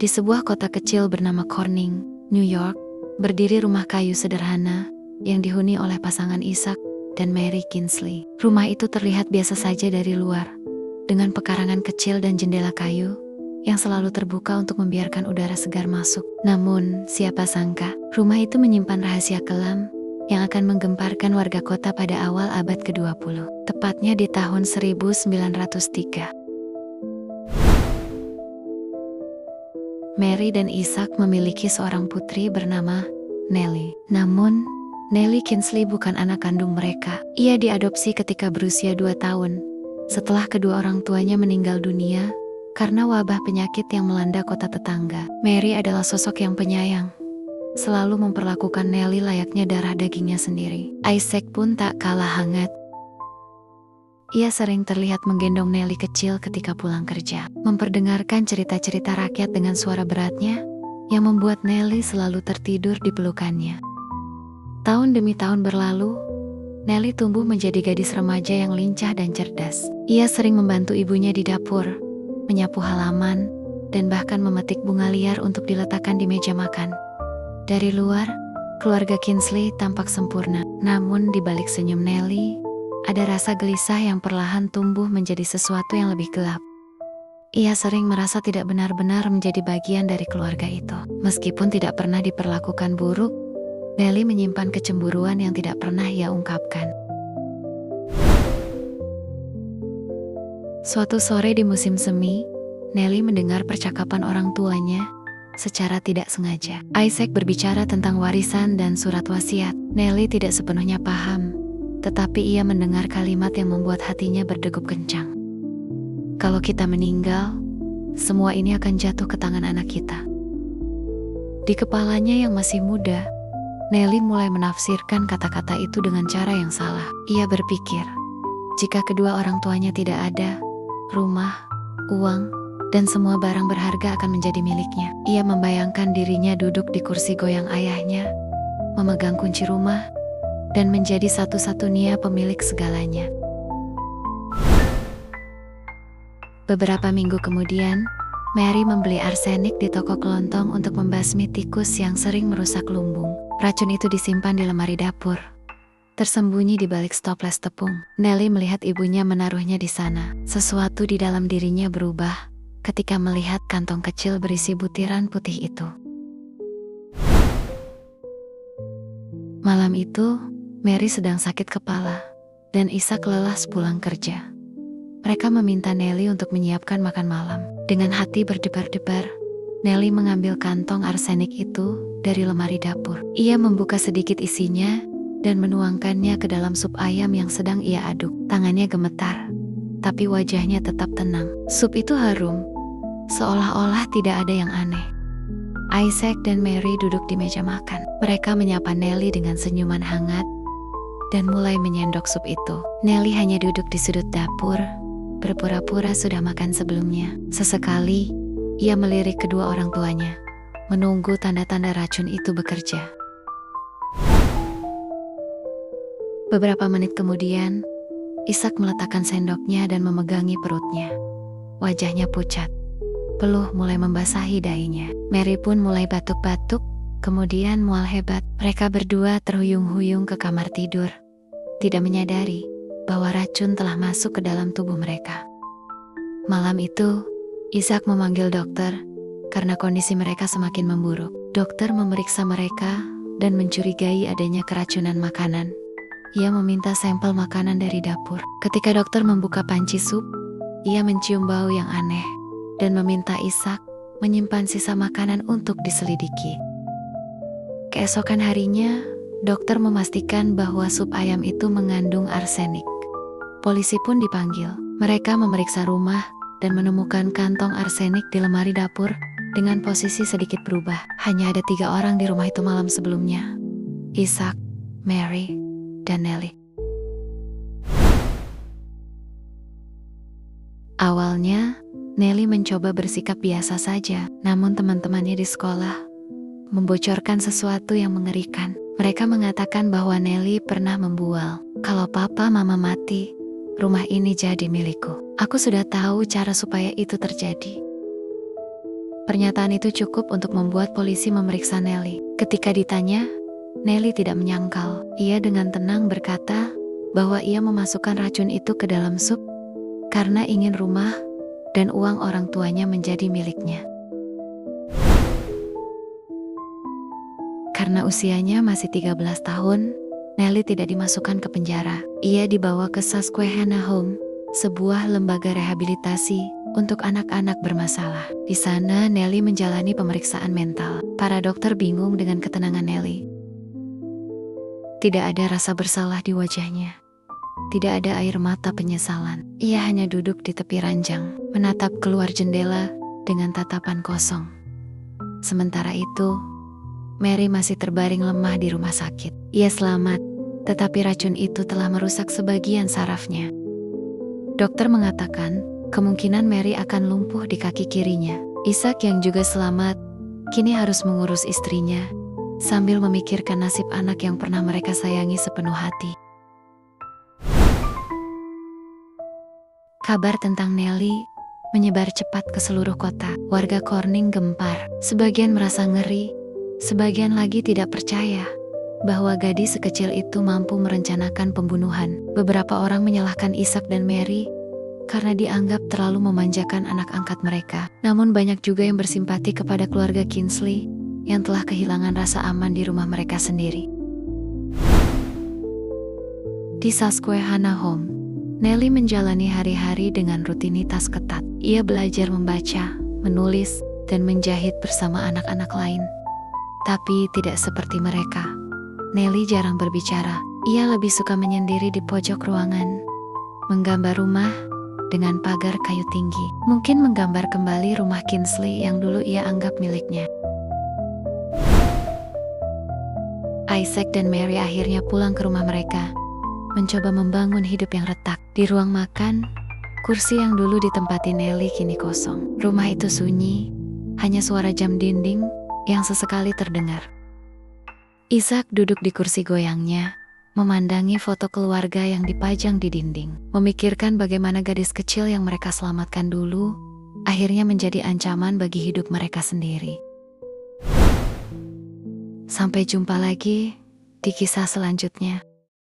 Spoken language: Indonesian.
Di sebuah kota kecil bernama Corning, New York, berdiri rumah kayu sederhana yang dihuni oleh pasangan Isaac dan Mary Kinsley. Rumah itu terlihat biasa saja dari luar, dengan pekarangan kecil dan jendela kayu yang selalu terbuka untuk membiarkan udara segar masuk. Namun, siapa sangka, rumah itu menyimpan rahasia kelam yang akan menggemparkan warga kota pada awal abad ke-20, tepatnya di tahun 1903. Mary dan Isaac memiliki seorang putri bernama Nellie. Namun, Nellie Kinsley bukan anak kandung mereka. Ia diadopsi ketika berusia 2 tahun, setelah kedua orang tuanya meninggal dunia karena wabah penyakit yang melanda kota tetangga. Mary adalah sosok yang penyayang, selalu memperlakukan Nellie layaknya darah dagingnya sendiri. Isaac pun tak kalah hangat. Ia sering terlihat menggendong Nellie kecil ketika pulang kerja, memperdengarkan cerita-cerita rakyat dengan suara beratnya yang membuat Nellie selalu tertidur di pelukannya. Tahun demi tahun berlalu, Nellie tumbuh menjadi gadis remaja yang lincah dan cerdas. Ia sering membantu ibunya di dapur, menyapu halaman, dan bahkan memetik bunga liar untuk diletakkan di meja makan. Dari luar, keluarga Kinsley tampak sempurna. Namun di balik senyum Nellie, ada rasa gelisah yang perlahan tumbuh menjadi sesuatu yang lebih gelap. Ia sering merasa tidak benar-benar menjadi bagian dari keluarga itu. Meskipun tidak pernah diperlakukan buruk, Nellie menyimpan kecemburuan yang tidak pernah ia ungkapkan. Suatu sore di musim semi, Nellie mendengar percakapan orang tuanya secara tidak sengaja. Isaac berbicara tentang warisan dan surat wasiat. Nellie tidak sepenuhnya paham, tetapi ia mendengar kalimat yang membuat hatinya berdegup kencang. Kalau kita meninggal, semua ini akan jatuh ke tangan anak kita. Di kepalanya yang masih muda, Nellie mulai menafsirkan kata-kata itu dengan cara yang salah. Ia berpikir, jika kedua orang tuanya tidak ada, rumah, uang, dan semua barang berharga akan menjadi miliknya. Ia membayangkan dirinya duduk di kursi goyang ayahnya, memegang kunci rumah, dan menjadi satu-satunya pemilik segalanya. Beberapa minggu kemudian, Mary membeli arsenik di toko kelontong untuk membasmi tikus yang sering merusak lumbung. Racun itu disimpan di lemari dapur, tersembunyi di balik stoples tepung. Nellie melihat ibunya menaruhnya di sana. Sesuatu di dalam dirinya berubah ketika melihat kantong kecil berisi butiran putih itu. Malam itu, Mary sedang sakit kepala, dan Isaac lelah sepulang kerja. Mereka meminta Nellie untuk menyiapkan makan malam. Dengan hati berdebar-debar, Nellie mengambil kantong arsenik itu dari lemari dapur. Ia membuka sedikit isinya dan menuangkannya ke dalam sup ayam yang sedang ia aduk. Tangannya gemetar, tapi wajahnya tetap tenang. Sup itu harum, seolah-olah tidak ada yang aneh. Isaac dan Mary duduk di meja makan. Mereka menyapa Nellie dengan senyuman hangat dan mulai menyendok sup itu. Nellie hanya duduk di sudut dapur, berpura-pura sudah makan sebelumnya. Sesekali, ia melirik kedua orang tuanya, menunggu tanda-tanda racun itu bekerja. Beberapa menit kemudian, Isaac meletakkan sendoknya dan memegangi perutnya. Wajahnya pucat, peluh mulai membasahi dahinya. Mary pun mulai batuk-batuk, kemudian mual hebat. Mereka berdua terhuyung-huyung ke kamar tidur, tidak menyadari bahwa racun telah masuk ke dalam tubuh mereka. Malam itu, Isaac memanggil dokter karena kondisi mereka semakin memburuk. Dokter memeriksa mereka dan mencurigai adanya keracunan makanan. Ia meminta sampel makanan dari dapur. Ketika dokter membuka panci sup, ia mencium bau yang aneh dan meminta Isaac menyimpan sisa makanan untuk diselidiki. Keesokan harinya, dokter memastikan bahwa sup ayam itu mengandung arsenik. Polisi pun dipanggil. Mereka memeriksa rumah dan menemukan kantong arsenik di lemari dapur dengan posisi sedikit berubah. Hanya ada 3 orang di rumah itu malam sebelumnya: Isaac, Mary, dan Nellie. Awalnya, Nellie mencoba bersikap biasa saja, namun teman-temannya di sekolah membocorkan sesuatu yang mengerikan. Mereka mengatakan bahwa Nellie pernah membual, "Kalau papa mama mati, rumah ini jadi milikku. Aku sudah tahu cara supaya itu terjadi." Pernyataan itu cukup untuk membuat polisi memeriksa Nelly. Ketika ditanya, Nelly tidak menyangkal. Ia dengan tenang berkata bahwa ia memasukkan racun itu ke dalam sup karena ingin rumah dan uang orang tuanya menjadi miliknya. Karena usianya masih 13 tahun, Nelly tidak dimasukkan ke penjara. Ia dibawa ke Susquehanna Home, sebuah lembaga rehabilitasi untuk anak-anak bermasalah. Di sana, Nelly menjalani pemeriksaan mental. Para dokter bingung dengan ketenangan Nelly. Tidak ada rasa bersalah di wajahnya. Tidak ada air mata penyesalan. Ia hanya duduk di tepi ranjang, menatap keluar jendela dengan tatapan kosong. Sementara itu, Mary masih terbaring lemah di rumah sakit. Ia selamat, tetapi racun itu telah merusak sebagian sarafnya. Dokter mengatakan, kemungkinan Mary akan lumpuh di kaki kirinya. Isaac yang juga selamat, kini harus mengurus istrinya, sambil memikirkan nasib anak yang pernah mereka sayangi sepenuh hati. Kabar tentang Nelly menyebar cepat ke seluruh kota. Warga Corning gempar. Sebagian merasa ngeri, sebagian lagi tidak percaya bahwa gadis sekecil itu mampu merencanakan pembunuhan. Beberapa orang menyalahkan Isaac dan Mary karena dianggap terlalu memanjakan anak angkat mereka. Namun banyak juga yang bersimpati kepada keluarga Kingsley yang telah kehilangan rasa aman di rumah mereka sendiri. Di Susquehanna Home, Nelly menjalani hari-hari dengan rutinitas ketat. Ia belajar membaca, menulis, dan menjahit bersama anak-anak lain. Tapi tidak seperti mereka. Nelly jarang berbicara. Ia lebih suka menyendiri di pojok ruangan, menggambar rumah dengan pagar kayu tinggi. Mungkin menggambar kembali rumah Kingsley yang dulu ia anggap miliknya. Isaac dan Mary akhirnya pulang ke rumah mereka, mencoba membangun hidup yang retak. Di ruang makan, kursi yang dulu ditempati Nelly kini kosong. Rumah itu sunyi, hanya suara jam dinding yang sesekali terdengar. Isaac duduk di kursi goyangnya, memandangi foto keluarga yang dipajang di dinding. Memikirkan bagaimana gadis kecil yang mereka selamatkan dulu, akhirnya menjadi ancaman bagi hidup mereka sendiri. Sampai jumpa lagi di kisah selanjutnya.